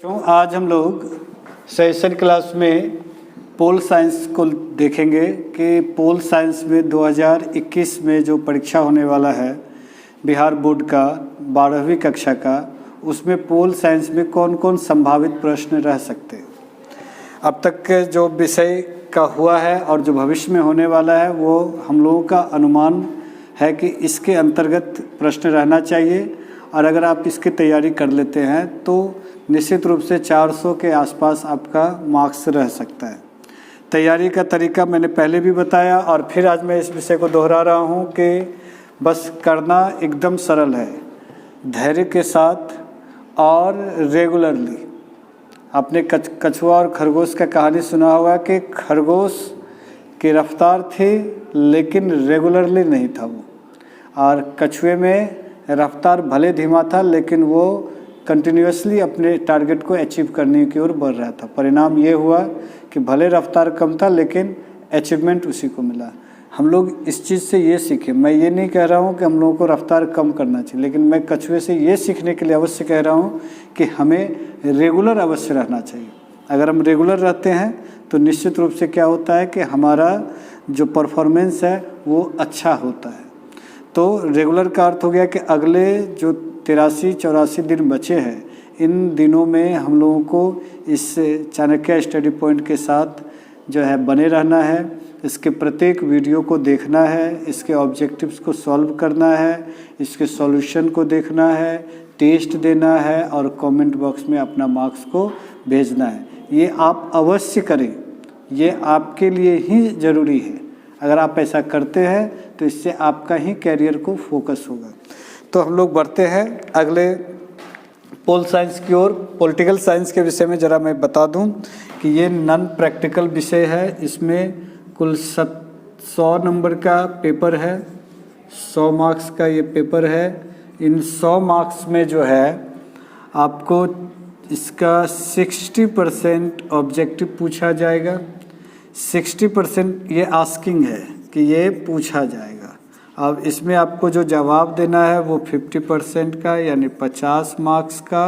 आज हम लोग सेशन क्लास में पोल साइंस को देखेंगे कि पोल साइंस में 2021 में जो परीक्षा होने वाला है बिहार बोर्ड का 12वीं कक्षा का, उसमें पोल साइंस में कौन कौन संभावित प्रश्न रह सकते हैं। अब तक के जो विषय का हुआ है और जो भविष्य में होने वाला है वो हम लोगों का अनुमान है कि इसके अंतर्गत प्रश्न रहना चाहिए, और अगर आप इसकी तैयारी कर लेते हैं तो निश्चित रूप से 400 के आसपास आपका मार्क्स रह सकता है। तैयारी का तरीका मैंने पहले भी बताया और फिर आज मैं इस विषय को दोहरा रहा हूँ कि बस करना एकदम सरल है, धैर्य के साथ और रेगुलरली। आपने कछुआ और खरगोश का कहानी सुना होगा कि खरगोश की रफ्तार थी लेकिन रेगुलरली नहीं था वो, और कछुए में रफ्तार भले धीमा था लेकिन वो कंटिन्यूसली अपने टारगेट को अचीव करने की ओर बढ़ रहा था। परिणाम ये हुआ कि भले रफ्तार कम था लेकिन अचीवमेंट उसी को मिला। हम लोग इस चीज़ से ये सीखें। मैं ये नहीं कह रहा हूँ कि हम लोगों को रफ्तार कम करना चाहिए, लेकिन मैं कछुए से ये सीखने के लिए अवश्य कह रहा हूँ कि हमें रेगुलर अवश्य रहना चाहिए। अगर हम रेगुलर रहते हैं तो निश्चित रूप से क्या होता है कि हमारा जो परफॉर्मेंस है वो अच्छा होता है। तो रेगुलर का अर्थ हो गया कि अगले जो 83-84 दिन बचे हैं, इन दिनों में हम लोगों को इस चाणक्य स्टडी पॉइंट के साथ जो है बने रहना है। इसके प्रत्येक वीडियो को देखना है, इसके ऑब्जेक्टिव्स को सॉल्व करना है, इसके सॉल्यूशन को देखना है, टेस्ट देना है और कमेंट बॉक्स में अपना मार्क्स को भेजना है। ये आप अवश्य करें, ये आपके लिए ही ज़रूरी है। अगर आप ऐसा करते हैं तो इससे आपका ही कैरियर को फोकस होगा। तो हम लोग बढ़ते हैं अगले पोल साइंस की ओर। पॉलिटिकल साइंस के विषय में ज़रा मैं बता दूं कि ये नॉन प्रैक्टिकल विषय है। इसमें कुल 100 नंबर का पेपर है, 100 मार्क्स का ये पेपर है। इन 100 मार्क्स में जो है आपको इसका 60% ऑब्जेक्टिव पूछा जाएगा, 60% ये आस्किंग है कि ये पूछा जाएगा। अब इसमें आपको जो जवाब देना है वो 50% का यानी 50 मार्क्स का,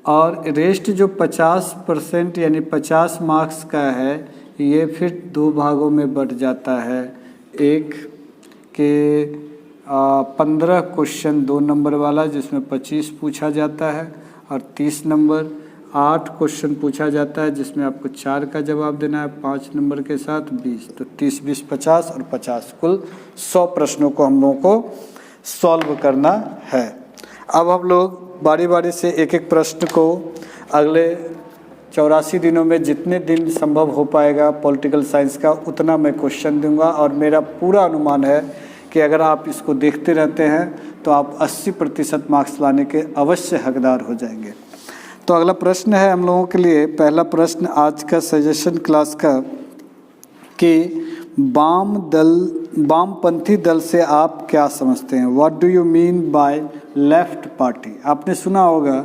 और रेस्ट जो 50% यानी 50 मार्क्स का है ये फिर 2 भागों में बढ़ जाता है। एक के 15 क्वेश्चन 2 नंबर वाला जिसमें 25 पूछा जाता है, और 30 नंबर 8 क्वेश्चन पूछा जाता है जिसमें आपको 4 का जवाब देना है 5 नंबर के साथ 20। तो 30, 20, 50 और 50 कुल 100 प्रश्नों को हम लोगों को सॉल्व करना है। अब हम लोग बारी बारी से एक एक प्रश्न को अगले 84 दिनों में जितने दिन संभव हो पाएगा पॉलिटिकल साइंस का उतना मैं क्वेश्चन दूंगा, और मेरा पूरा अनुमान है कि अगर आप इसको देखते रहते हैं तो आप 80% मार्क्स लाने के अवश्य हकदार हो जाएंगे। तो अगला प्रश्न है हम लोगों के लिए, पहला प्रश्न आज का सजेशन क्लास का, कि वामपंथी दल से आप क्या समझते हैं। What do you mean by left party. आपने सुना होगा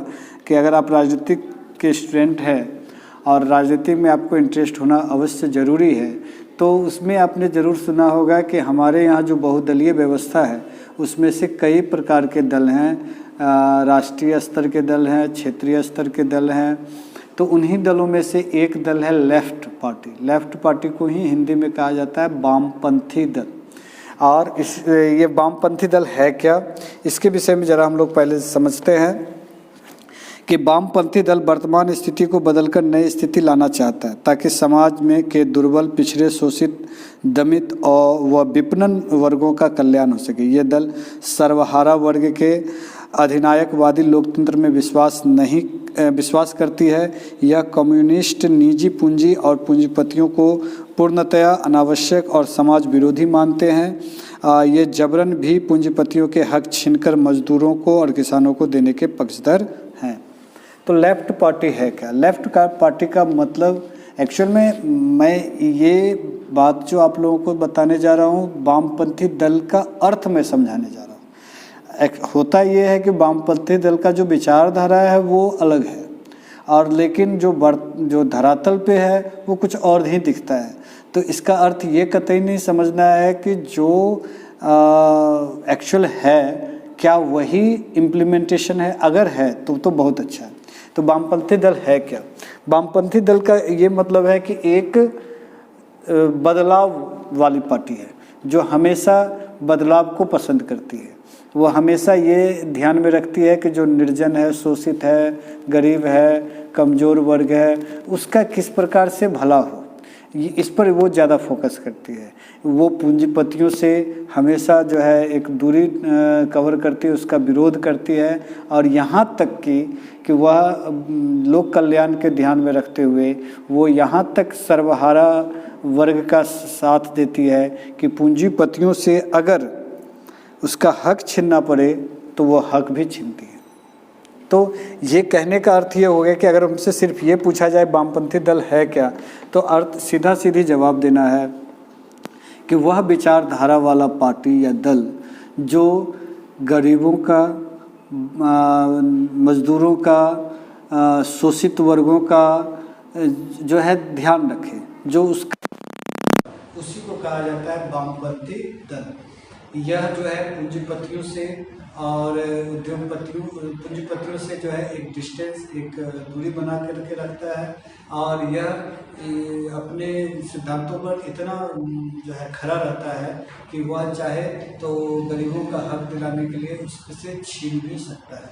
कि अगर आप राजनीतिक के स्टूडेंट हैं और राजनीति में आपको इंटरेस्ट होना अवश्य ज़रूरी है, तो उसमें आपने ज़रूर सुना होगा कि हमारे यहाँ जो बहुदलीय व्यवस्था है उसमें से कई प्रकार के दल हैं। राष्ट्रीय स्तर के दल हैं, क्षेत्रीय स्तर के दल हैं, तो उन्हीं दलों में से एक दल है लेफ़्ट पार्टी। लेफ़्ट पार्टी को ही हिंदी में कहा जाता है वामपंथी दल। और ये वामपंथी दल है क्या, इसके विषय में ज़रा हम लोग पहले समझते हैं कि वामपंथी दल वर्तमान स्थिति को बदलकर नई स्थिति लाना चाहता है ताकि समाज में के दुर्बल, पिछड़े, शोषित, दमित और व विपन्न वर्गों का कल्याण हो सके। ये दल सर्वहारा वर्ग के अधिनायकवादी लोकतंत्र में विश्वास करती है। यह कम्युनिस्ट निजी पूंजी और पूंजीपतियों को पूर्णतया अनावश्यक और समाज विरोधी मानते हैं। ये जबरन भी पूंजीपतियों के हक छीनकर मजदूरों को और किसानों को देने के पक्षधर हैं। तो लेफ्ट पार्टी है क्या। लेफ्ट पार्टी का मतलब एक्चुअल में मैं ये बात जो आप लोगों को बताने जा रहा हूँ वामपंथी दल का अर्थ में समझाने जा रहा हूँ। होता ये है कि वामपंथी दल का जो विचारधारा है वो अलग है, और लेकिन जो धरातल पे है वो कुछ और ही दिखता है। तो इसका अर्थ ये कतई नहीं समझना है कि जो एक्चुअल है क्या वही इम्प्लीमेंटेशन है। अगर है तो बहुत अच्छा है, तो वामपंथी दल है क्या? वामपंथी दल का ये मतलब है कि एक बदलाव वाली पार्टी है जो हमेशा बदलाव को पसंद करती है। वो हमेशा ये ध्यान में रखती है कि जो निर्जन है, शोषित है, गरीब है, कमज़ोर वर्ग है, उसका किस प्रकार से भला हो, इस पर वो ज़्यादा फोकस करती है। वो पूंजीपतियों से हमेशा जो है एक दूरी कवर करती है, उसका विरोध करती है, और यहाँ तक कि वह लोक कल्याण के ध्यान में रखते हुए वो यहाँ तक सर्वहारा वर्ग का साथ देती है कि पूंजीपतियों से अगर उसका हक छीनना पड़े तो वो हक भी छीनती है। तो ये कहने का अर्थ ये हो गया कि अगर हमसे सिर्फ ये पूछा जाए वामपंथी दल है क्या, तो अर्थ सीधा सीधी जवाब देना है कि वह विचारधारा वाला पार्टी या दल जो गरीबों का, मजदूरों का, शोषित वर्गों का जो है ध्यान रखे, जो उसका, उसी को कहा जाता है वामपंथी दल। यह जो है पूंजीपतियों से और पूंजीपतियों से जो है एक डिस्टेंस, एक दूरी बना करके रखता है, और यह अपने सिद्धांतों पर इतना जो है खरा रहता है कि वह चाहे तो गरीबों का हक दिलाने के लिए उससे छीन भी सकता है।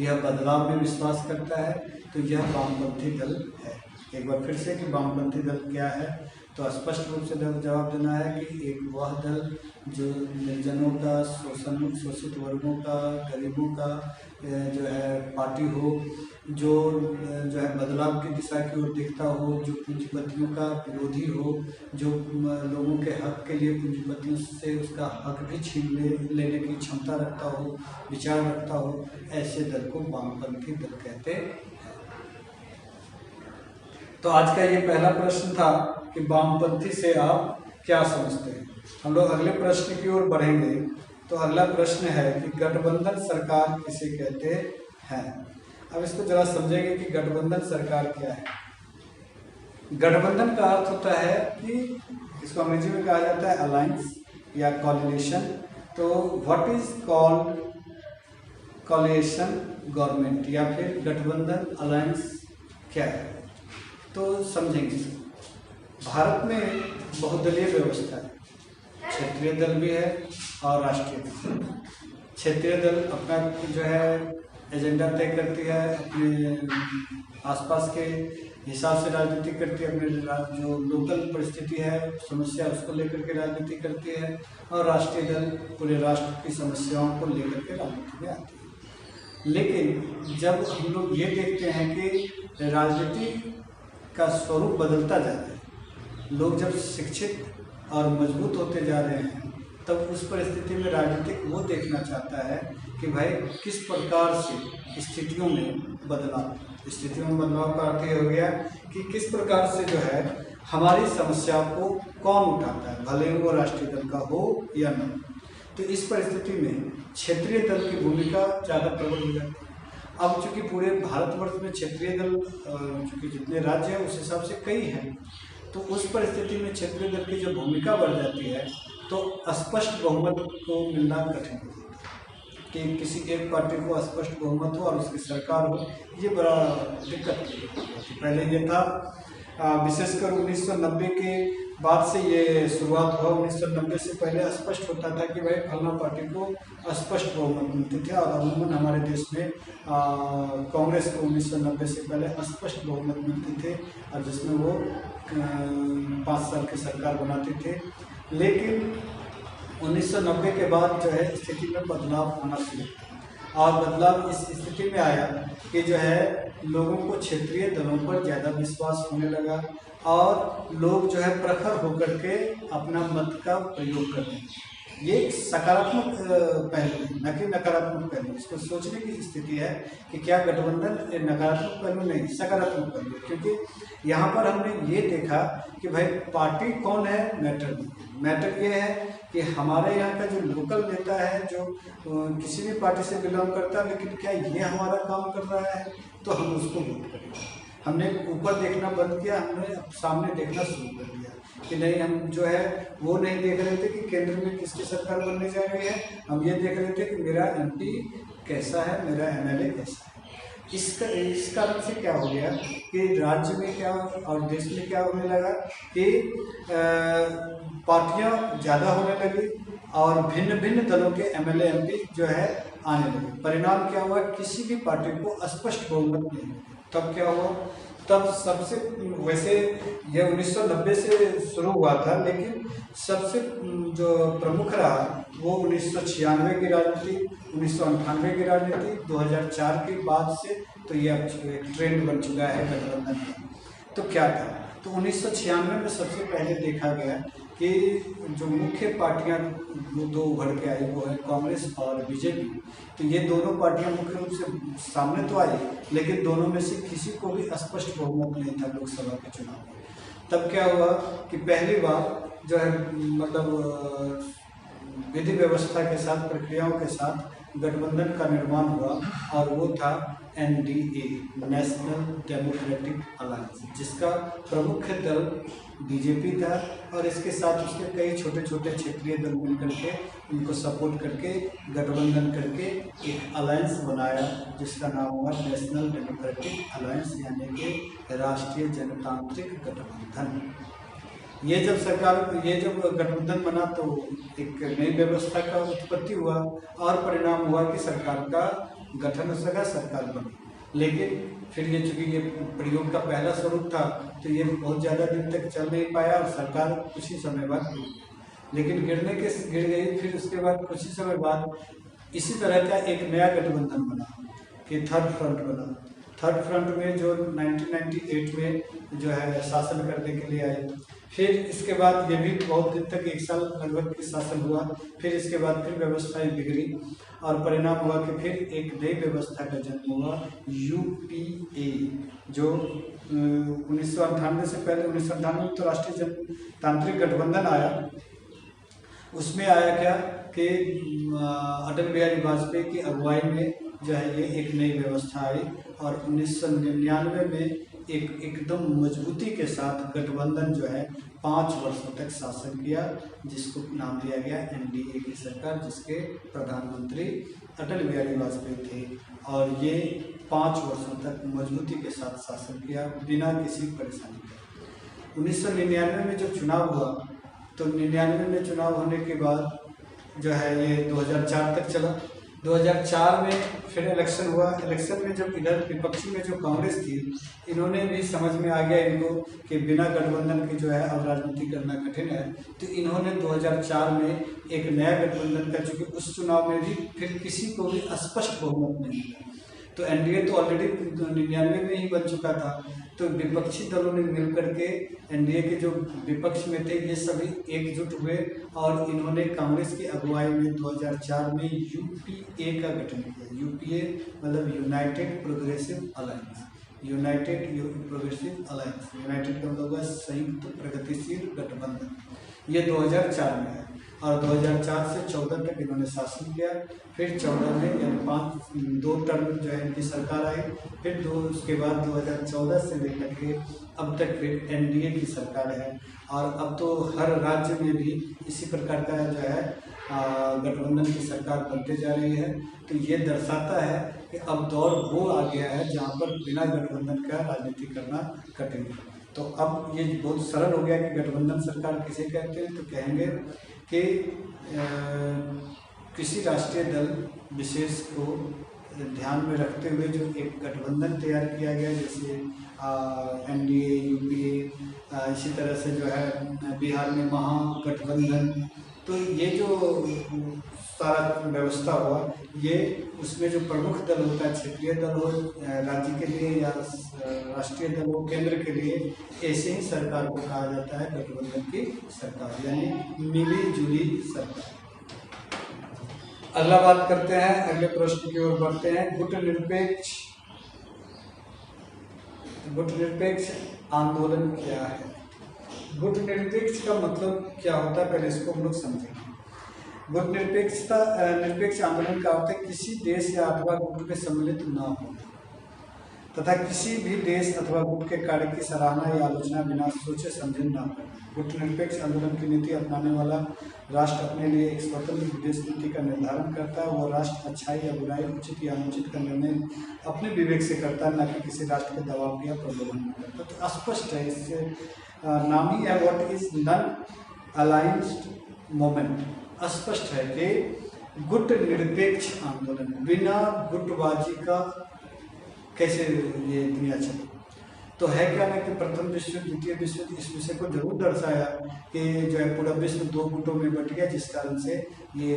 यह बदलाव में विश्वास करता है, तो यह वामपंथी दल है। एक बार फिर से कि वामपंथी दल क्या है, तो स्पष्ट रूप से जवाब देना है कि एक वह दल जो निर्जनों का, शोषित वर्गों का, गरीबों का जो है पार्टी हो, जो है बदलाव की दिशा की ओर देखता हो, जो पूंजीपतियों का विरोधी हो, जो लोगों के हक के लिए पूंजीपतियों से उसका हक भी छीन लेने की क्षमता रखता हो, विचार रखता हो, ऐसे दल को वामपंथी दल कहते हैं। तो आज का ये पहला प्रश्न था कि वामपंथी से आप क्या समझते हैं। हम लोग अगले प्रश्न की ओर बढ़ेंगे। तो अगला प्रश्न है कि गठबंधन सरकार किसे कहते हैं। अब इसको जरा समझेंगे कि गठबंधन सरकार क्या है। गठबंधन का अर्थ होता है कि इसको अंग्रेजी में कहा जाता है अलायंस या कॉलिशन। तो what is called coalition government, या फिर गठबंधन अलायंस क्या है, तो समझेंगे। भारत में बहुदलीय व्यवस्था है, क्षेत्रीय दल भी है और राष्ट्रीय दल। क्षेत्रीय दल अपना जो है एजेंडा तय करती है, अपने आसपास के हिसाब से राजनीति करती है, अपने जो लोकल परिस्थिति है, समस्या, उसको लेकर के राजनीति करती है, और राष्ट्रीय दल पूरे राष्ट्र की समस्याओं को लेकर के राजनीति में आती है। लेकिन जब हम लोग ये देखते हैं कि राजनीति का स्वरूप बदलता जा रहा है, लोग जब शिक्षित और मजबूत होते जा रहे हैं, तब उस परिस्थिति में राजनीतिक वो देखना चाहता है कि भाई किस प्रकार से स्थितियों में बदलाव का अर्थ ये हो गया कि किस प्रकार से जो है हमारी समस्या को कौन उठाता है, भले ही वो राष्ट्रीय दल का हो या न। तो इस परिस्थिति में क्षेत्रीय दल की भूमिका ज़्यादा प्रबल हो जाती है। अब चूँकि पूरे भारतवर्ष में क्षेत्रीय दल चूँकि जितने राज्य हैं उस हिसाब से कई हैं, तो उस परिस्थिति में क्षेत्रीय दल की जब भूमिका बढ़ जाती है तो स्पष्ट बहुमत को मिलना कठिन हो जाता है कि किसी एक पार्टी को स्पष्ट बहुमत हो और उसकी सरकार हो, ये बड़ा दिक्कत है। पहले ये था, विशेषकर 1990 के बाद से ये शुरुआत हुआ। 1990 से पहले स्पष्ट होता था कि भाई फलना पार्टी को स्पष्ट बहुमत मिलते थे, और अमूमन हमारे देश में कांग्रेस को 1990 से पहले स्पष्ट बहुमत मिलते थे, और जिसमें वो 5 साल की सरकार बनाते थे। लेकिन 1990 के बाद जो है स्थिति में बदलाव होना शुरू हुआ, और बदलाव इस स्थिति में आया कि जो है लोगों को क्षेत्रीय दलों पर ज़्यादा विश्वास होने लगा, और लोग जो है प्रखर होकर के अपना मत का प्रयोग करते हैं। ये एक सकारात्मक पहलू है, न कि नकारात्मक पहलू। इसको सोचने की स्थिति है कि क्या गठबंधन नकारात्मक पहलू नहीं, सकारात्मक पहलू, क्योंकि यहाँ पर हमने ये देखा कि भाई पार्टी कौन है मैटर नहीं। मैटर ये है कि हमारे यहाँ का जो लोकल नेता है, जो किसी भी पार्टी से बिलोंग करता है, लेकिन क्या ये हमारा काम कर रहा है, तो हम उसको वोट करेंगे। हमने ऊपर देखना बंद किया, हमने सामने देखना शुरू कर दिया कि नहीं, हम जो है वो नहीं देख रहे थे कि केंद्र में किसकी सरकार बनने जा रही है, हम ये देख रहे थे कि मेरा MP कैसा है, मेरा MLA कैसा है। इस कारण से क्या हो गया कि राज्य में क्या और देश में क्या होने लगा कि पार्टियां ज़्यादा होने लगी और भिन्न भिन्न दलों के एमएलए एमपी जो है आने लगे। परिणाम क्या हुआ, किसी भी पार्टी को स्पष्ट बहुमत नहीं। तब क्या हुआ, तब सबसे वैसे यह 1990 से शुरू हुआ था, लेकिन सबसे जो प्रमुख रहा वो 1996 की राजनीति, 1998 की राजनीति, 2004 के बाद से तो ये अब एक ट्रेंड बन चुका है गठबंधन का। तो क्या था, तो 1996 में सबसे पहले देखा गया कि जो मुख्य पार्टियां दो उभर के आई वो है कांग्रेस और बीजेपी। तो ये दोनों पार्टियां मुख्य रूप से सामने तो आई, लेकिन दोनों में से किसी को भी स्पष्ट बहुमत नहीं था लोकसभा के चुनाव में। तब क्या हुआ कि पहली बार जो है मतलब विधि व्यवस्था के साथ, प्रक्रियाओं के साथ गठबंधन का निर्माण हुआ और वो था एनडीए, नेशनल डेमोक्रेटिक अलायंस, जिसका प्रमुख दल बीजेपी था और इसके साथ उसके कई छोटे छोटे क्षेत्रीय दल मिल करके उनको सपोर्ट करके गठबंधन करके एक अलायंस बनाया जिसका नाम हुआ नेशनल डेमोक्रेटिक अलायंस, यानी कि राष्ट्रीय जनतांत्रिक गठबंधन। ये जब गठबंधन बना तो एक नई व्यवस्था का उत्पत्ति हुआ और परिणाम हुआ कि सरकार का गठन हो सका, सरकार बनी। लेकिन फिर ये चूँकि ये प्रयोग का पहला स्वरूप था तो ये बहुत ज़्यादा दिन तक चल नहीं पाया और सरकार कुछ ही समय बाद गिर गई। लेकिन गिर गई, फिर उसके बाद कुछ ही समय बाद इसी तरह का एक नया गठबंधन बना कि थर्ड फ्रंट बना। थर्ड फ्रंट में जो 1998 में जो है शासन करने के लिए आए। फिर इसके बाद ये भी बहुत दिन तक, एक साल लगभग के शासन हुआ। फिर इसके बाद फिर व्यवस्थाएं बिगड़ी और परिणाम हुआ कि फिर एक नई व्यवस्था का जन्म हुआ, यूपीए, जो 1998 से पहले 1998 में तो राष्ट्रीय जनतांत्रिक गठबंधन आया। उसमें आया क्या कि अटल बिहारी वाजपेयी की अगुवाई में जो है ये एक नई व्यवस्था आई और 1999 में एकदम मजबूती के साथ गठबंधन जो है 5 वर्षों तक शासन किया, जिसको नाम दिया गया एनडीए की सरकार, जिसके प्रधानमंत्री अटल बिहारी वाजपेयी थे। और ये 5 वर्षों तक मजबूती के साथ शासन किया बिना किसी परेशानी के। 1999 में जब चुनाव हुआ तो 99 में चुनाव होने के बाद जो है ये 2004 तक चला। 2004 में फिर इलेक्शन हुआ। इलेक्शन में जब इधर विपक्षी में जो कांग्रेस थी, इन्होंने भी समझ में आ गया इनको कि बिना गठबंधन के जो है अब राजनीति करना कठिन है, तो इन्होंने 2004 में एक नया गठबंधन का, चूँकि उस चुनाव में भी फिर किसी को भी स्पष्ट बहुमत नहीं मिला, तो एनडीए तो ऑलरेडी 99 में ही बन चुका था। तो विपक्षी दलों ने मिलकर के एनडीए के जो विपक्ष में थे ये सभी एकजुट हुए और इन्होंने कांग्रेस की अगुवाई में 2004 में यूपीए का गठन किया। यूपीए मतलब United progressive alliance, United progressive alliance, United का मतलब संयुक्त प्रगतिशील गठबंधन। ये 2004 में है और 2004 से 14 तक इन्होंने शासन किया। फिर 14 में यानी 2 टर्म जो है इनकी सरकार आई। फिर उसके बाद 2014 से लेकर के अब तक फिर एनडीए की सरकार है और अब तो हर राज्य में भी इसी प्रकार का जो है गठबंधन की सरकार बनते जा रही है। तो ये दर्शाता है कि अब दौर वो आ गया है जहाँ पर बिना गठबंधन का राजनीति करना कठिन है। तो अब ये बहुत सरल हो गया कि गठबंधन सरकार किसे कहते हैं, तो कहेंगे कि किसी राष्ट्रीय दल विशेष को ध्यान में रखते हुए जो एक गठबंधन तैयार किया गया, जैसे एनडीए, यूपीए, इसी तरह से जो है बिहार में महागठबंधन। तो ये जो सारा व्यवस्था हुआ, ये उसमें जो प्रमुख दल होता है, क्षेत्रीय दल हो राज्य के लिए या राष्ट्रीय दल हो केंद्र के लिए, ऐसे ही सरकार को कहा जाता है गठबंधन की सरकार, यानी मिली जुली सरकार। अगला बात करते हैं, अगले प्रश्न की ओर बढ़ते हैं। गुटनिरपेक्ष आंदोलन क्या है? गुटनिरपेक्ष का मतलब क्या होता है, पहले इसको हम लोग समझेंगे। निरपेक्ष आंदोलन का अर्थ है किसी देश या अथवा गुट में सम्मिलित न होना। तथा किसी भी देश अथवा गुट के कार्य की सराहना या आलोचना बिना सोचे समझे न करें। गुटनिरपेक्ष आंदोलन की नीति अपनाने वाला राष्ट्र अपने लिए एक स्वतंत्र विदेश नीति का निर्धारण करता है। वो राष्ट्र अच्छाई या बुराई, उचित या अनुचित का निर्णय अपने विवेक से करता है, न कि किसी राष्ट्र के दबाव या प्रलोभन में करता। तो स्पष्ट है, इससे नाम ही है व्हाट इज नॉन अलाइंस्ड मूवमेंट। स्पष्ट है कि गुट निरपेक्ष आंदोलन, बिना गुटबाजी का कैसे ये दुनिया चली। तो है क्या ना कि प्रथम विश्व युद्ध, द्वितीय विश्व युद्ध इस विषय को जरूर दर्शाया कि जो है पूरा विश्व दो गुटों में बट गया, जिस कारण से ये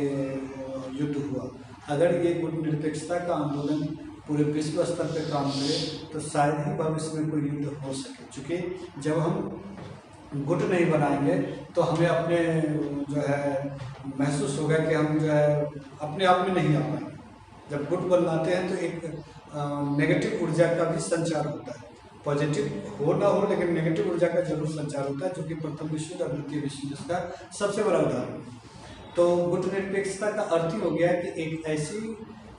युद्ध हुआ। अगर ये गुट निरपेक्षता का आंदोलन पूरे विश्व स्तर पर काम करे तो शायद ही भविष्य में कोई युद्ध हो सके। क्योंकि जब हम गुट नहीं बनाएंगे तो हमें अपने जो है महसूस होगा कि हम जो है अपने आप में नहीं आ पाएंगे। जब गुट बनाते हैं तो एक नेगेटिव ऊर्जा का भी संचार होता है। पॉजिटिव हो ना हो, लेकिन नेगेटिव ऊर्जा का जरूर संचार होता है, जो कि प्रथम विश्व युद्ध और द्वितीय विश्व युद्ध का सबसे बड़ा उदाहरण है। तो गुट निरपेक्षता का अर्थ ही हो गया कि एक ऐसी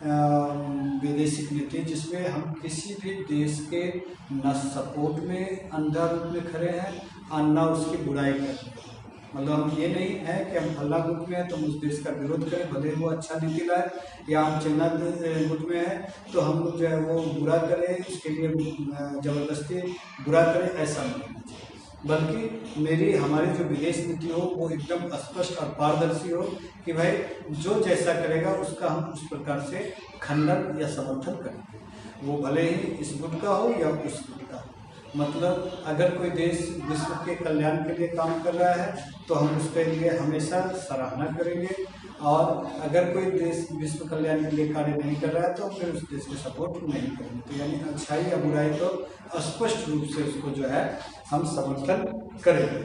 वैदेशिक नीति जिसमें हम किसी भी देश के न सपोर्ट में अंधा रूप में खड़े हैं और न उसकी बुराई कर रहे हैं। मतलब हम ये नहीं है कि हम फल्ला गुट में हैं तो हम उस देश का विरोध करें, भले वो अच्छा नीति लाए, या हम चिन्ना गुट में हैं तो हम जो है वो बुरा करें, उसके लिए जबरदस्ती बुरा करें, ऐसा नहीं होना चाहिए। बल्कि हमारी जो विदेश नीति हो वो एकदम स्पष्ट और पारदर्शी हो कि भाई जो जैसा करेगा उसका हम उस प्रकार से खंडन या समर्थन करेंगे, वो भले ही इस गुट का हो या उस गुट का हो। मतलब अगर कोई देश विश्व के कल्याण के लिए काम कर रहा है तो हम उसके लिए हमेशा सराहना करेंगे, और अगर कोई देश विश्व कल्याण के लिए कार्य नहीं कर रहा है तो फिर उस देश को सपोर्ट नहीं करेंगे। तो यानी अच्छाई या बुराई को स्पष्ट रूप से उसको जो है हम समर्थन करेंगे,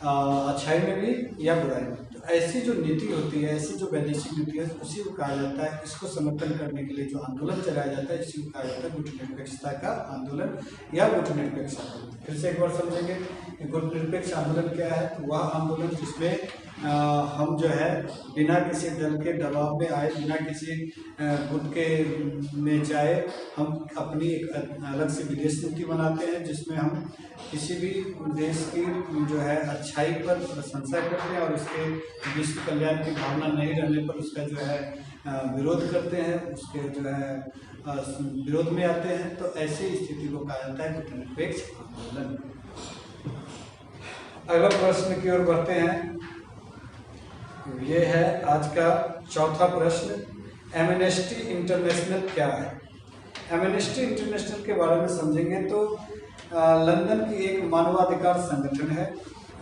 अच्छाई में भी या बुराई में। तो ऐसी जो नीति होती है, ऐसी जो वैदेशिक नीति है, उसी को कहा जाता है, इसको समर्थन करने के लिए जो आंदोलन चलाया जाता है इसी को कहा जाता है गुट निरपेक्षता का आंदोलन या गुट निरपेक्ष आंदोलन। फिर से एक बार समझेंगे कि गुट निरपेक्ष आंदोलन क्या है। तो वह आंदोलन जिसमें हम जो है बिना किसी दल के दबाव में आए, बिना किसी गुट के में जाए, हम अपनी एक अलग से विदेश नीति बनाते हैं जिसमें हम किसी भी देश की जो है अच्छाई पर प्रशंसा करते हैं और उसके विश्व कल्याण की भावना नहीं रहने पर उसका जो है विरोध करते हैं, उसके जो है विरोध में आते हैं। तो ऐसी स्थिति को कहा जाता है गुट निरपेक्ष आंदोलन। अगला प्रश्न की ओर बढ़ते हैं। ये है आज का चौथा प्रश्न, एमनेस्टी इंटरनेशनल क्या है। एमनेस्टी इंटरनेशनल के बारे में समझेंगे तो लंदन की एक मानवाधिकार संगठन है।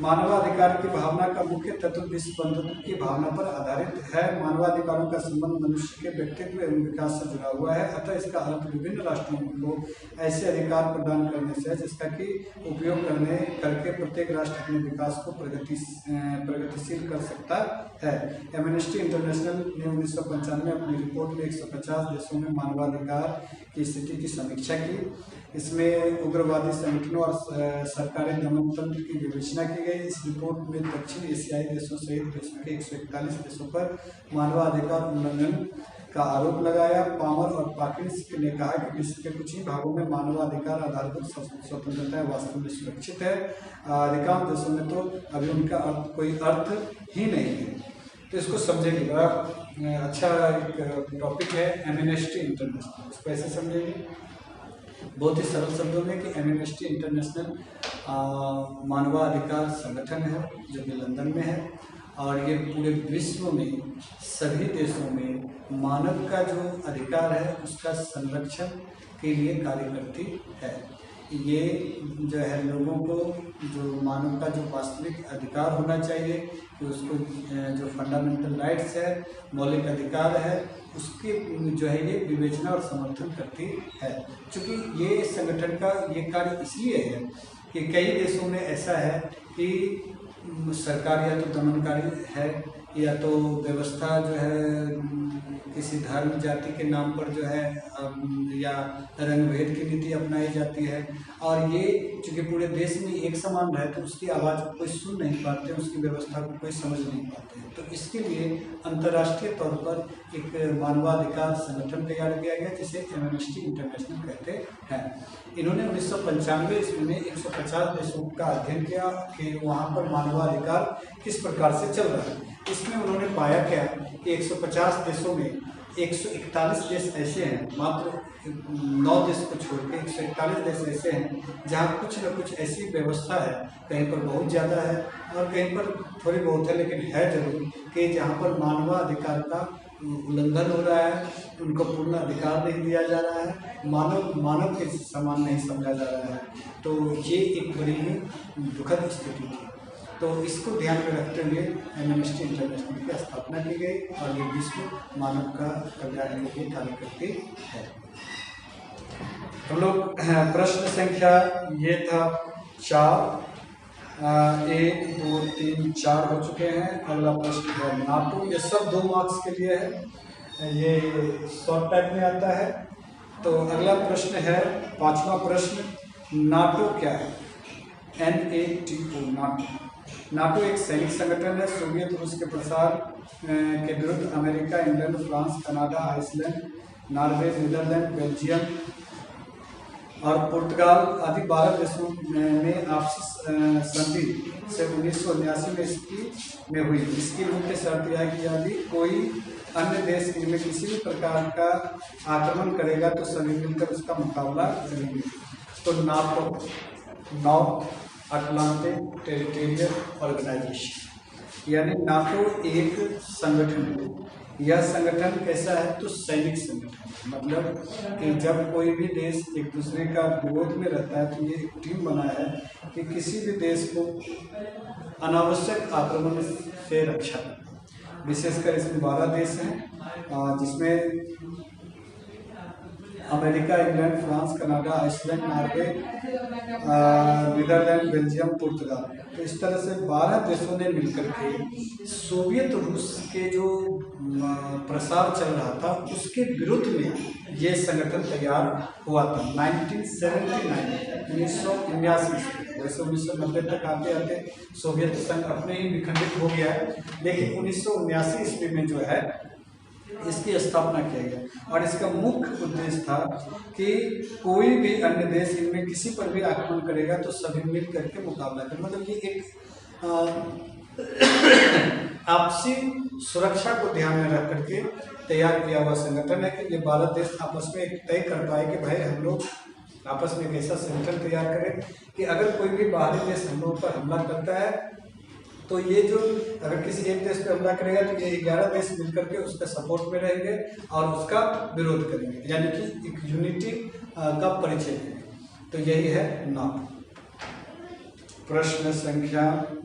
मानवाधिकार की भावना का मुख्य तत्व विश्व बंधुत्व की भावना पर आधारित है। मानवाधिकारों का संबंध मनुष्य के व्यक्तित्व एवं विकास से जुड़ा हुआ है, अतः इसका अर्थ विभिन्न राष्ट्रों को ऐसे अधिकार प्रदान करने से है जिसका कि उपयोग करके प्रत्येक राष्ट्र अपने विकास को प्रगतिशील कर सकता है। एमनेस्टी इंटरनेशनल ने 1995 में अपनी रिपोर्ट में 150 देशों में मानवाधिकार की स्थिति की समीक्षा की। इसमें उग्रवादी संगठनों और सरकारी दमन तंत्र की विवेचना की गई। इस रिपोर्ट में दक्षिण एशियाई देशों सहित विश्व के 141 देशों पर मानवाधिकार उल्लंघन का आरोप लगाया। पामर और पाकिन्स ने कहा कि विश्व के कुछ ही भागों में मानवाधिकार आधारभूत स्वतंत्रता वास्तव में सुरक्षित है, अधिकांश देशों में तो अभी उनका कोई अर्थ ही नहीं है। तो इसको समझेंगे, बड़ा अच्छा एक टॉपिक है एमनेस्टी इंटरनेशनल। इसको ऐसे समझेंगे बहुत ही सरल शब्दों में कि एमनेस्टी इंटरनेशनल मानवाधिकार संगठन है जो कि लंदन में है, और ये पूरे विश्व में सभी देशों में मानव का जो अधिकार है उसका संरक्षण के लिए कार्य करती है। ये जो है लोगों को जो मानव का जो वास्तविक अधिकार होना चाहिए कि उसको जो फंडामेंटल राइट्स है, मौलिक अधिकार है, उसके जो है ये विवेचना और समर्थन करती है। क्योंकि ये संगठन का ये कार्य इसलिए है कि कई देशों में ऐसा है कि सरकार या तो दमनकारी है या तो व्यवस्था जो है किसी धर्म जाति के नाम पर जो है या रंग भेद की नीति अपनाई जाती है। और ये चूँकि पूरे देश में एक समान रहे तो उसकी आवाज़ को कोई सुन नहीं पाते, उसकी व्यवस्था को कोई समझ नहीं पाते हैं। तो इसके लिए अंतर्राष्ट्रीय तौर पर एक मानवाधिकार संगठन तैयार किया गया जिसे एमनेस्टी इंटरनेशनल कहते हैं। इन्होंने 1995 ईस्वी में 150 देशों का अध्ययन किया कि वहाँ पर मानवाधिकार किस प्रकार से चल रहा है। इसमें उन्होंने पाया क्या कि 150 देशों में 141 देश ऐसे हैं, मात्र 9 देश को छोड़ के 141 देश ऐसे हैं जहाँ कुछ न कुछ ऐसी व्यवस्था है, कहीं पर बहुत ज़्यादा है और कहीं पर थोड़ी बहुत है, लेकिन है जरूर कि जहाँ पर मानवाधिकार का उल्लंघन हो रहा है, उनको पूर्ण अधिकार नहीं दिया जा रहा है, मानव के समान नहीं समझा जा रहा है। तो ये एक बड़ी ही दुखद स्थिति थी। तो इसको ध्यान में रखते हुए एमनेस्टी इंटरनेशनल की स्थापना की गई और ये विश्व मानव का कल्याण के लिए कार्य करती है। हम लोग प्रश्न संख्या ये था 4, 1, 2, 3, 4 हो चुके हैं। अगला प्रश्न है नाटो। ये सब 2 मार्क्स के लिए है, ये शॉर्ट टाइप में आता है। तो अगला प्रश्न है 5वां प्रश्न, नाटो क्या है? NATO, NATO. नाटो एक सैनिक संगठन है। सोवियत रूस के प्रसार के विरुद्ध America, England, France, Canada, Iceland, Norway, Netherland, Belgium और पुर्तगाल आदि 12 देशों में आपसी संधि से 1979 में हुई। इसकी मुख्य शर्त यह है कि यदि कोई अन्य देश इनमें किसी भी प्रकार का आक्रमण करेगा तो सभी मिलकर उसका मुकाबला करेंगे। तो NATO North Atlantic Territorial Organisation, यानी नाटो एक संगठन है। यह संगठन कैसा है? तो सैनिक संगठन, मतलब कि जब कोई भी देश एक दूसरे का विरोध में रहता है तो ये एक टीम बना है कि किसी भी देश को अनावश्यक आक्रमण से रक्षा करना। विशेषकर इसमें 12 देश हैं जिसमें America, England, France, Canada, Iceland, Norway, Netherland, Belgium, पुर्तगाल। तो इस तरह से 12 देशों ने मिलकर के सोवियत रूस के जो प्रसार चल रहा था उसके विरुद्ध में ये संगठन तैयार हुआ था 1979। वैसे 1990 तक आते आते सोवियत संघ अपने ही विखंडित हो गया है, लेकिन 1979 ईस्वी में जो है इसकी स्थापना किया गया। और इसका मुख्य उद्देश्य था कि कोई भी अन्य देश इनमें किसी पर भी आक्रमण करेगा तो सभी मिल करके मुकाबला करें। मतलब ये एक आपसी सुरक्षा को ध्यान में रख करके तैयार किया हुआ संगठन है कि ये 12 देश आपस में एक तय कर पाए कि भाई हम लोग आपस में एक ऐसा संगठन तैयार करें कि अगर कोई भी बाहरी देश हम लोग पर हमला करता है तो ये जो अगर किसी एक देश पे हमला करेगा तो ये 11 देश मिलकर के उसका सपोर्ट में रहेंगे और उसका विरोध करेंगे, यानी कि एक यूनिटी का परिचय देंगे। तो यही है नाटो। प्रश्न संख्या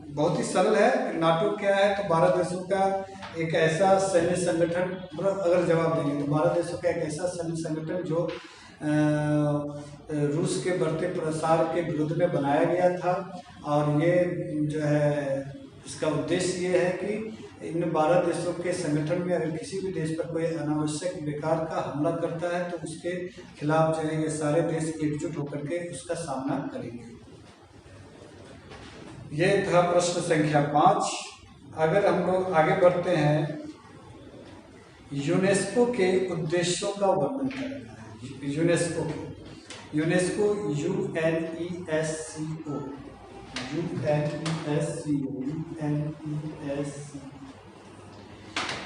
बहुत ही सरल है। नाटो क्या है? तो 12 देशों का एक ऐसा सैन्य संगठन, अगर जवाब देंगे तो 12 देशों का एक ऐसा सैन्य संगठन जो रूस के बढ़ते प्रसार के विरुद्ध में बनाया गया था। और ये जो है इसका उद्देश्य ये है कि इन 12 देशों के संगठन में अगर किसी भी देश पर कोई अनावश्यक बेकार का हमला करता है तो उसके खिलाफ जो है ये सारे देश एकजुट होकर के उसका सामना करेंगे। ये था प्रश्न संख्या 5। अगर हम लोग आगे बढ़ते हैं, यूनेस्को के उद्देश्यों का वर्णन करना है। यूनेस्को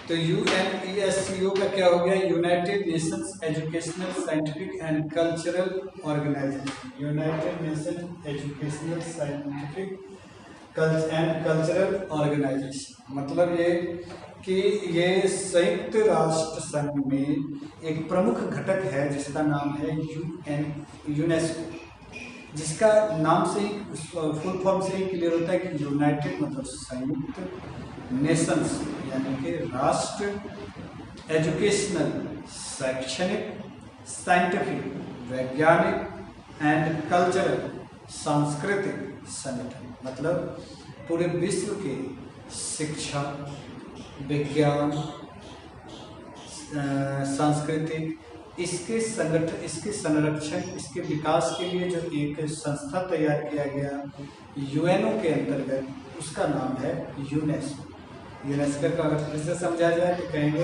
तो यूएनईएससीओ का क्या हो गया? United Nations Educational, Scientific and Cultural Organisation. United Nations Educational, Scientific and Cultural Organisation, मतलब ये कि ये संयुक्त राष्ट्र संघ में एक प्रमुख घटक है जिसका नाम है यूनेस्को, जिसका नाम से ही फुल फॉर्म से ही क्लियर होता है कि यूनाइटेड मतलब संयुक्त, नेशंस यानी कि राष्ट्र, एजुकेशनल शैक्षणिक, साइंटिफिक वैज्ञानिक एंड कल्चरल सांस्कृतिक संगठन, मतलब पूरे विश्व के शिक्षा, विज्ञान, सांस्कृतिक, इसके संगठन, इसके संरक्षण, इसके विकास के लिए जो एक संस्था तैयार किया गया यूएनओ के अंतर्गत, उसका नाम है यूनेस्को। यूनेस्को का अगर फिर से समझा जाए तो कहेंगे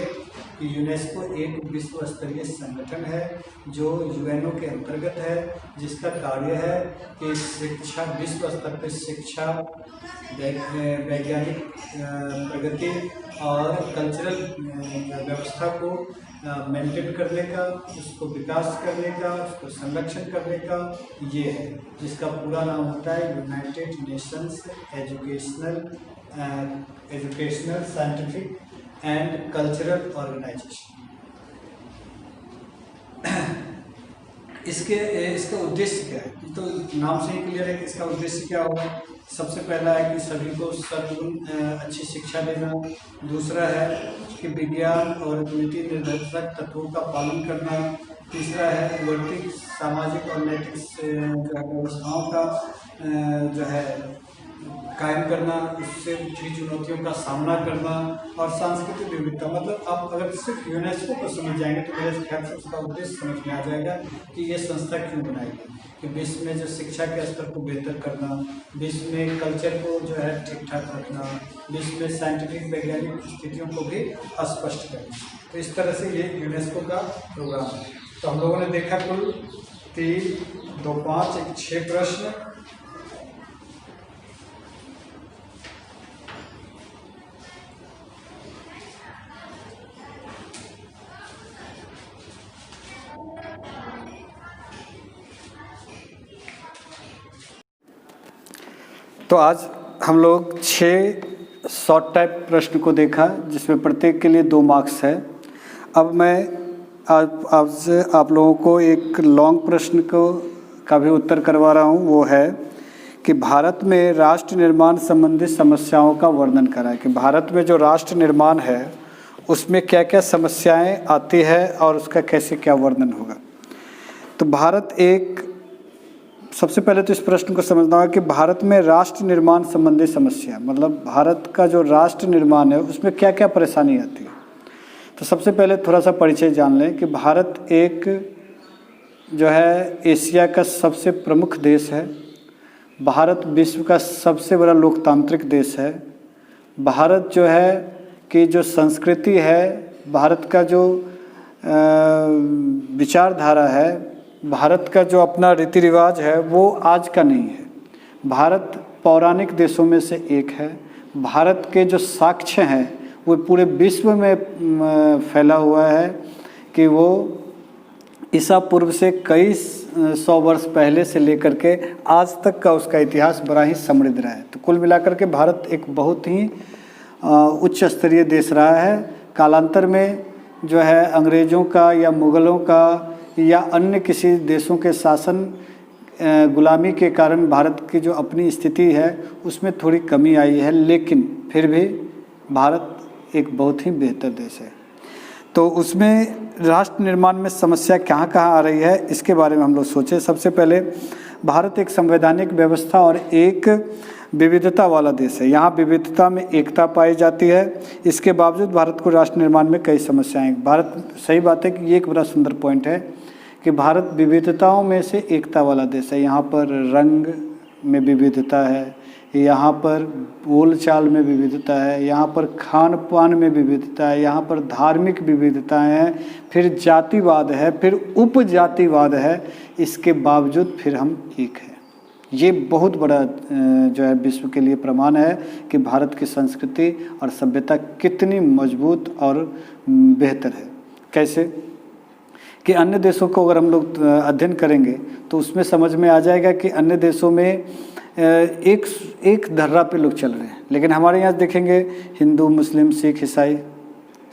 कि यूनेस्को एक विश्व स्तरीय संगठन है जो यूएनओ के अंतर्गत है, जिसका कार्य है कि शिक्षा, विश्व स्तर पर शिक्षा, वैज्ञानिक प्रगति और कल्चरल व्यवस्था को मेंटेन करने का, उसको विकास करने का, उसको संरक्षण करने का ये है, जिसका पूरा नाम होता है United Nations Educational Scientific and Cultural Organisation. इसका उद्देश्य क्या है? तो नाम से ही क्लियर है कि इसका उद्देश्य क्या होगा। सबसे पहला है कि सभी को सर्वगुण अच्छी शिक्षा देना। दूसरा है कि विज्ञान और नीति निर्धारक तत्वों का पालन करना। तीसरा है भौतिक, सामाजिक और नैतिक जो है व्यवस्थाओं का जो है कायम करना, उससे उठी चुनौतियों का सामना करना। और सांस्कृतिक विविधता, मतलब आप अगर सिर्फ यूनेस्को को समझ जाएंगे तो मेरे ख्याल से उसका उद्देश्य समझ में आ जाएगा कि ये संस्था क्यों बनाई गई, कि विश्व में जो शिक्षा के स्तर को बेहतर करना, विश्व में कल्चर को जो है ठीक ठाक रखना, विश्व में साइंटिफिक वैज्ञानिक स्थितियों को भी स्पष्ट करना। तो इस तरह से ये यूनेस्को का प्रोग्राम है। तो हम लोगों ने देखा कुल 3, 2, 5, 6 प्रश्न। तो आज हम लोग 6 शॉर्ट टाइप प्रश्न को देखा, जिसमें प्रत्येक के लिए 2 मार्क्स है। अब मैं आपसे आप लोगों को एक लॉन्ग प्रश्न का भी उत्तर करवा रहा हूँ। वो है कि भारत में राष्ट्र निर्माण संबंधी समस्याओं का वर्णन कराएं, कि भारत में जो राष्ट्र निर्माण है उसमें क्या क्या समस्याएं आती है और उसका कैसे क्या वर्णन होगा। तो भारत एक, सबसे पहले तो इस प्रश्न को समझना होगा कि भारत में राष्ट्र निर्माण संबंधी समस्या, मतलब भारत का जो राष्ट्र निर्माण है उसमें क्या क्या परेशानी आती है। तो सबसे पहले थोड़ा सा परिचय जान लें कि भारत एक जो है एशिया का सबसे प्रमुख देश है। भारत विश्व का सबसे बड़ा लोकतांत्रिक देश है। भारत जो है कि जो संस्कृति है, भारत का जो विचारधारा है, भारत का जो अपना रीति रिवाज है वो आज का नहीं है। भारत पौराणिक देशों में से एक है। भारत के जो साक्ष्य हैं वो पूरे विश्व में फैला हुआ है कि वो ईसा पूर्व से कई 100 वर्ष पहले से लेकर के आज तक का उसका इतिहास बड़ा ही समृद्ध रहा है। तो कुल मिलाकर के भारत एक बहुत ही उच्च स्तरीय देश रहा है। कालांतर में जो है अंग्रेज़ों का या मुग़लों का या अन्य किसी देशों के शासन गुलामी के कारण भारत की जो अपनी स्थिति है उसमें थोड़ी कमी आई है, लेकिन फिर भी भारत एक बहुत ही बेहतर देश है। तो उसमें राष्ट्र निर्माण में समस्या कहाँ कहाँ आ रही है इसके बारे में हम लोग सोचें। सबसे पहले भारत एक संवैधानिक व्यवस्था और एक विविधता वाला देश है। यहाँ विविधता में एकता पाई जाती है। इसके बावजूद भारत को राष्ट्र निर्माण में कई समस्याएं। भारत, सही बात है कि ये एक बड़ा सुंदर पॉइंट है कि भारत विविधताओं में से एकता वाला देश है। यहाँ पर रंग में विविधता है, यहाँ पर बोलचाल में विविधता है, यहाँ पर खान पान में विविधता है, यहाँ पर धार्मिक विविधताएं हैं, फिर जातिवाद है, फिर उपजातिवाद है। इसके बावजूद फिर हम एक हैं। ये बहुत बड़ा जो है विश्व के लिए प्रमाण है कि भारत की संस्कृति और सभ्यता कितनी मजबूत और बेहतर है। कैसे कि अन्य देशों को अगर हम लोग अध्ययन करेंगे तो उसमें समझ में आ जाएगा कि अन्य देशों में एक धर्रा पे लोग चल रहे हैं, लेकिन हमारे यहाँ देखेंगे हिंदू, मुस्लिम, सिख, ईसाई,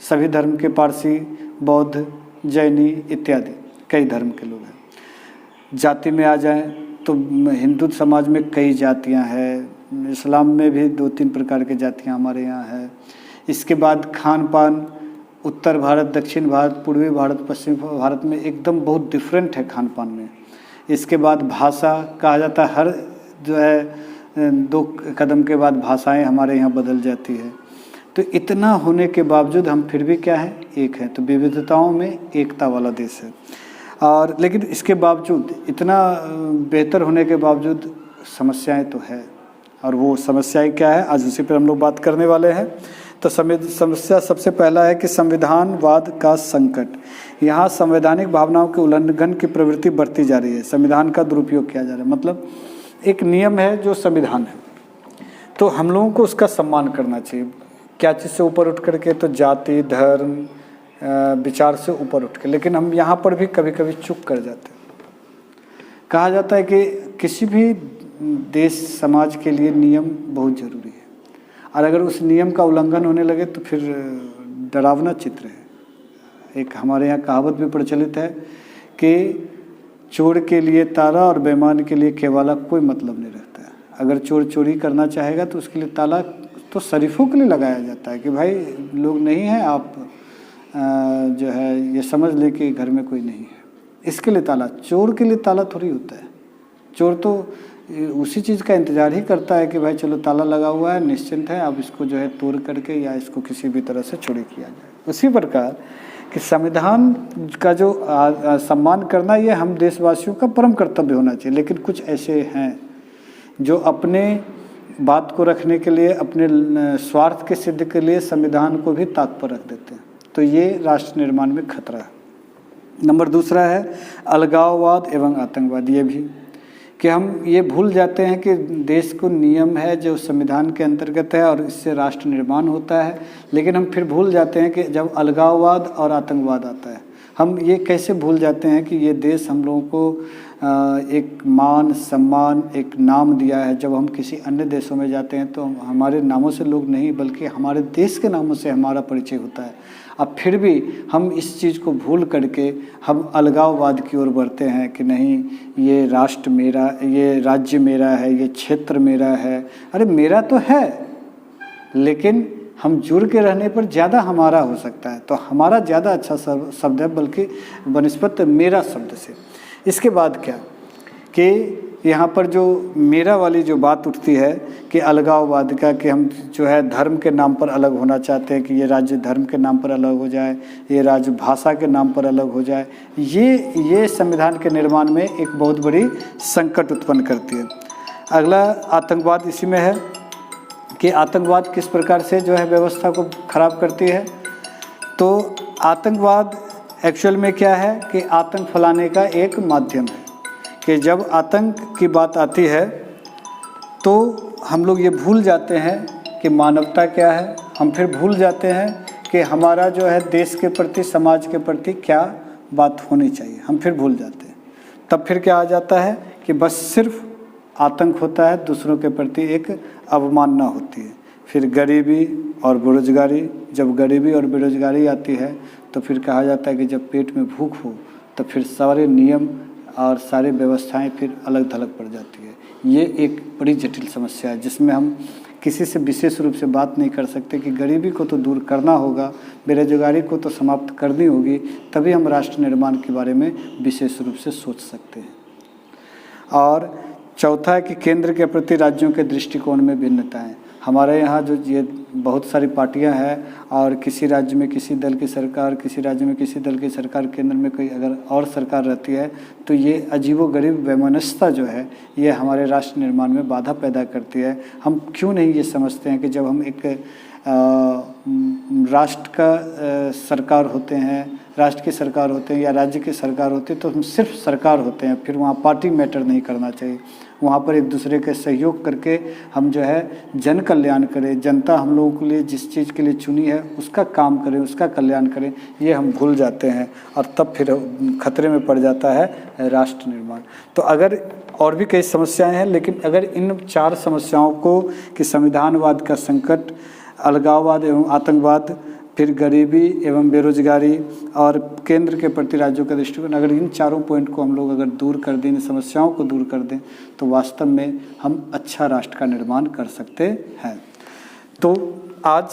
सभी धर्म के, पारसी, बौद्ध, जैनी इत्यादि कई धर्म के लोग हैं। जाति में आ जाएं तो हिंदू समाज में कई जातियां हैं, इस्लाम में भी 2-3 प्रकार की जातियां हमारे यहाँ हैं। इसके बाद खान पान, उत्तर भारत, दक्षिण भारत, पूर्वी भारत, पश्चिम भारत में एकदम बहुत डिफरेंट है खान पान में। इसके बाद भाषा कहा जाता है, हर जो है 2 कदम के बाद भाषाएं हमारे यहाँ बदल जाती है। तो इतना होने के बावजूद हम फिर भी क्या है, एक है। तो विविधताओं में एकता वाला देश है। और लेकिन इसके बावजूद, इतना बेहतर होने के बावजूद समस्याएं तो है। और वो समस्याएं क्या है, आज उसी पर हम लोग बात करने वाले हैं। तो समस्या सबसे पहला है कि संविधानवाद का संकट। यहाँ संवैधानिक भावनाओं के उल्लंघन की प्रवृत्ति बढ़ती जा रही है, संविधान का दुरुपयोग किया जा रहा है। मतलब एक नियम है जो संविधान है, तो हम लोगों को उसका सम्मान करना चाहिए। क्या चीज़ से ऊपर उठ करके, तो जाति, धर्म, विचार से ऊपर उठ के। लेकिन हम यहाँ पर भी कभी कभी चूक कर जाते हैं। कहा जाता है कि किसी भी देश समाज के लिए नियम बहुत ज़रूरी है, और अगर उस नियम का उल्लंघन होने लगे तो फिर डरावना चित्र है। एक हमारे यहाँ कहावत भी प्रचलित है कि चोर के लिए ताला और बेईमान के लिए केवाला कोई मतलब नहीं रखता है। अगर चोर चोरी करना चाहेगा तो उसके लिए ताला तो शरीफों के लिए लगाया जाता है कि भाई लोग नहीं हैं, आप जो है ये समझ ले कि घर में कोई नहीं है, इसके लिए ताला। चोर के लिए ताला थोड़ी होता है। चोर तो उसी चीज़ का इंतज़ार ही करता है कि भाई चलो ताला लगा हुआ है, निश्चिंत है, अब इसको जो है तोड़ करके या इसको किसी भी तरह से चोरी किया जाए। उसी प्रकार कि संविधान का जो सम्मान करना, ये हम देशवासियों का परम कर्तव्य होना चाहिए। लेकिन कुछ ऐसे हैं जो अपने बात को रखने के लिए, अपने स्वार्थ के सिद्ध के लिए संविधान को भी ताक पर रख देते हैं। तो ये राष्ट्र निर्माण में खतरा है। नंबर दूसरा है अलगाववाद एवं आतंकवाद। ये भी कि हम ये भूल जाते हैं कि देश को नियम है जो संविधान के अंतर्गत है और इससे राष्ट्र निर्माण होता है। लेकिन हम फिर भूल जाते हैं कि जब अलगाववाद और आतंकवाद आता है, हम ये कैसे भूल जाते हैं कि ये देश हम लोगों को एक मान सम्मान, एक नाम दिया है। जब हम किसी अन्य देशों में जाते हैं तो हमारे नामों से लोग नहीं, बल्कि हमारे देश के नामों से हमारा परिचय होता है। अब फिर भी हम इस चीज़ को भूल करके हम अलगाववाद की ओर बढ़ते हैं कि नहीं, ये राष्ट्र मेरा, ये राज्य मेरा है, ये क्षेत्र मेरा है। अरे मेरा तो है, लेकिन हम जुड़ के रहने पर ज़्यादा हमारा हो सकता है। तो हमारा ज़्यादा अच्छा शब्द है, बल्कि बनिस्बत मेरा शब्द से। इसके बाद क्या कि यहाँ पर जो मेरा वाली जो बात उठती है कि अलगाववाद का, कि हम जो है धर्म के नाम पर अलग होना चाहते हैं, कि ये राज्य धर्म के नाम पर अलग हो जाए, ये राज्य भाषा के नाम पर अलग हो जाए। ये संविधान के निर्माण में एक बहुत बड़ी संकट उत्पन्न करती है। अगला आतंकवाद इसी में है कि आतंकवाद किस प्रकार से जो है व्यवस्था को खराब करती है। तो आतंकवाद एक्चुअल में क्या है कि आतंक फैलाने का एक माध्यम है। कि जब आतंक की बात आती है तो हम लोग ये भूल जाते हैं कि मानवता क्या है। हम फिर भूल जाते हैं कि हमारा जो है देश के प्रति, समाज के प्रति क्या बात होनी चाहिए, हम फिर भूल जाते हैं। तब फिर क्या आ जाता है कि बस सिर्फ आतंक होता है, दूसरों के प्रति एक अवमानना होती है। फिर गरीबी और बेरोजगारी, जब गरीबी और बेरोजगारी आती है तो फिर कहा जाता है कि जब पेट में भूख हो तो फिर सारे नियम और सारी व्यवस्थाएं फिर अलग थलग पड़ जाती है। ये एक बड़ी जटिल समस्या है जिसमें हम किसी से विशेष रूप से बात नहीं कर सकते कि गरीबी को तो दूर करना होगा, बेरोजगारी को तो समाप्त करनी होगी, तभी हम राष्ट्र निर्माण के बारे में विशेष रूप से सोच सकते हैं। और चौथा है कि केंद्र के प्रति राज्यों के दृष्टिकोण में भिन्नताएं। हमारे यहाँ जो ये बहुत सारी पार्टियां हैं और किसी राज्य में किसी दल की सरकार, किसी राज्य में किसी दल की सरकार, केंद्र में कोई अगर और सरकार रहती है तो ये अजीबोगरीब वैमनस्यता जो है ये हमारे राष्ट्र निर्माण में बाधा पैदा करती है। हम क्यों नहीं ये समझते हैं कि जब हम एक राष्ट्र का सरकार होते हैं, राष्ट्र की सरकार होते हैं या राज्य की सरकार होती है तो हम सिर्फ सरकार होते हैं। फिर वहाँ पार्टी मैटर नहीं करना चाहिए। वहाँ पर एक दूसरे के सहयोग करके हम जो है जन कल्याण करें, जनता हम लोगों के लिए जिस चीज़ के लिए चुनी है उसका काम करें, उसका कल्याण करें। ये हम भूल जाते हैं और तब फिर खतरे में पड़ जाता है राष्ट्र निर्माण। तो अगर और भी कई समस्याएं हैं, लेकिन अगर इन 4 समस्याओं को कि संविधानवाद का संकट, अलगाववाद एवं आतंकवाद, फिर गरीबी एवं बेरोजगारी और केंद्र के प्रति राज्यों का दृष्टिकोण, अगर इन 4 पॉइंट को हम लोग अगर दूर कर दें, इन समस्याओं को दूर कर दें तो वास्तव में हम अच्छा राष्ट्र का निर्माण कर सकते हैं। तो आज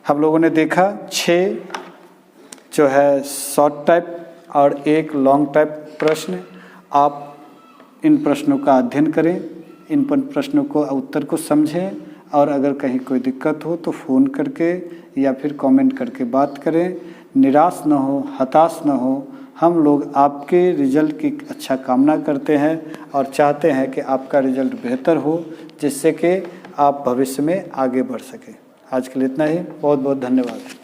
हम लोगों ने देखा 6 जो है शॉर्ट टाइप और 1 लॉन्ग टाइप प्रश्न। आप इन प्रश्नों का अध्ययन करें, इन प्रश्नों को उत्तर को समझें और अगर कहीं कोई दिक्कत हो तो फ़ोन करके या फिर कमेंट करके बात करें। निराश न हो, हताश न हो। हम लोग आपके रिज़ल्ट की अच्छा कामना करते हैं और चाहते हैं कि आपका रिज़ल्ट बेहतर हो, जिससे कि आप भविष्य में आगे बढ़ सकें। आज के लिए इतना ही। बहुत बहुत धन्यवाद।